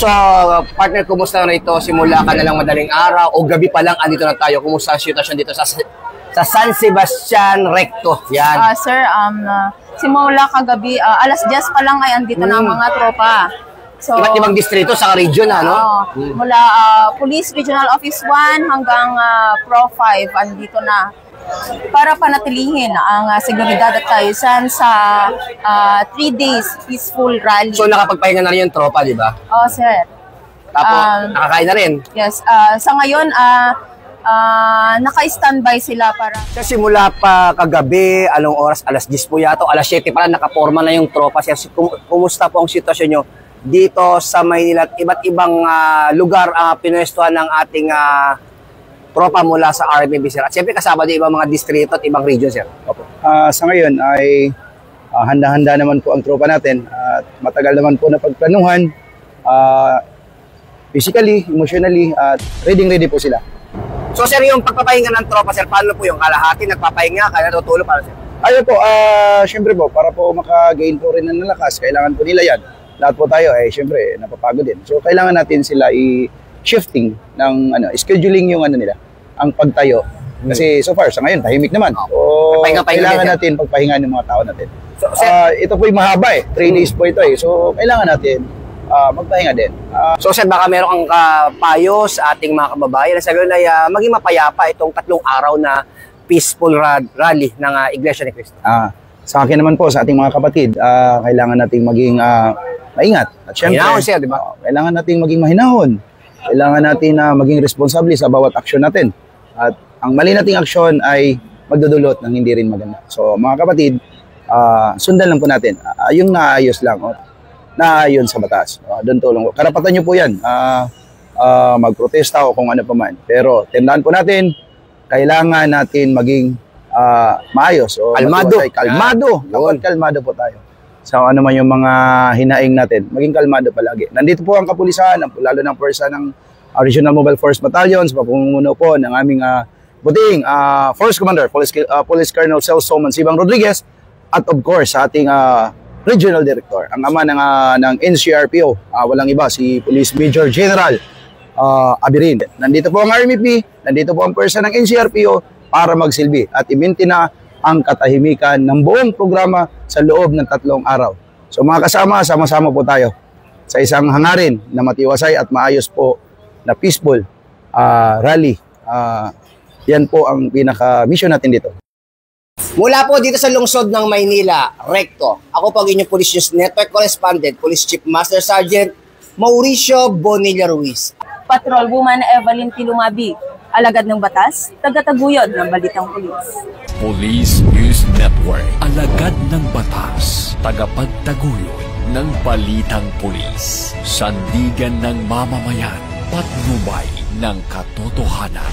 So, partner, kumusta na ito? Simula ka na lang madaling araw o gabi pa lang, andito na tayo. Kumusta ang sitwasyon dito sa San Sebastian Recto? Yan. Sir, simula kagabi, alas 10 pa lang ay andito na ang mga tropa. So, iba't ibang distrito sa region, ano? Mula Police Regional Office 1 hanggang Pro 5, andito na. Para panatilihin ang seguridad at kaayusan sa 3 days peaceful rally. So, nakapagpahinga na rin yung tropa, di ba? Oo, sir. Tapos, nakakain na rin? Yes. Sa ngayon, naka-standby sila para... Sa simula pa kagabi, anong oras? Alas 10 po yata, alas 7 pa lang, nakaporma na yung tropa. Kumusta po ang sitwasyon nyo dito sa Maynila at iba't ibang lugar pinuestuhan ng ating tropa mula sa RMB, sir? At siyempre kasama din ibang mga distrito at ibang region, sir. Opo. Sa ngayon ay handa-handa naman po ang tropa natin at matagal naman po na pagplanuhan, physically, emotionally, at ready po sila. So, sir, yung pagpapahinga ng tropa, sir, paano po yung kalahati? Nagpapahinga, kaya natutulog para, sir? Ayun po, syempre po, para po maka-gain po rin ng lakas, kailangan po nila yan. Lahat po tayo, syempre, napapagod din. So, kailangan natin sila shifting ng scheduling yung nila, ang pagtayo. Kasi so far, sa ngayon, tahimik naman. So, kailangan natin pagpahinga ng mga tao natin. So, ito po yung mahaba 3 days po ito So, kailangan natin magpahinga din. So, sir, baka meron kang payo sa ating mga kababayan na sa ganoon ay maging mapayapa itong 3 araw na peaceful rally ng Iglesia ni Cristo. Sa akin naman po, sa ating mga kapatid, kailangan nating maging maingat. At syempre, mahinahon, sir, di ba? Kailangan nating maging mahinahon. Kailangan natin maging responsable sa bawat aksyon natin. At ang mali nating aksyon ay magdudulot ng hindi rin maganda. So, mga kapatid, sundan lang po natin. Yung naayos lang, naayon sa batas. Doon tulong. Karapatan nyo po yan. Magprotesta o kung ano pa man. Pero, tandaan po natin, kailangan natin maging maayos. Kalmado. Dapat kalmado po tayo. So, ano man yung mga hinaing natin, maging kalmado palagi. Nandito po ang kapulisan, lalo ng pwersa ng Regional Mobile Force Battalions, pamumuno po ng aming buting Force Commander, Police Colonel Celso Mansibang Rodriguez, at of course, sa ating Regional Director, ang ama ng NCRPO, walang iba, si Police Major General Abirin. Nandito po ang RMP, nandito po ang pwersa ng NCRPO para magsilbi at i-maintain na ang katahimikan ng buong programa sa loob ng 3 araw. So mga kasama, sama-sama po tayo sa isang hangarin na matiwasay at maayos po na peaceful rally. Yan po ang pinaka-mission natin dito. Mula po dito sa lungsod ng Maynila, Recto, ako po ang inyong Police News Network Correspondent, Police Chief Master Sergeant Mauricio Bonilla Ruiz. Patrol Woman Evelyn Tilumabi, alagad ng batas, tagataguyod ng balitang pulis. Police News Network, alagad ng batas, tagapagtaguyod ng balitang pulis, sandigan ng mamamayan, patnubay ng katotohanan.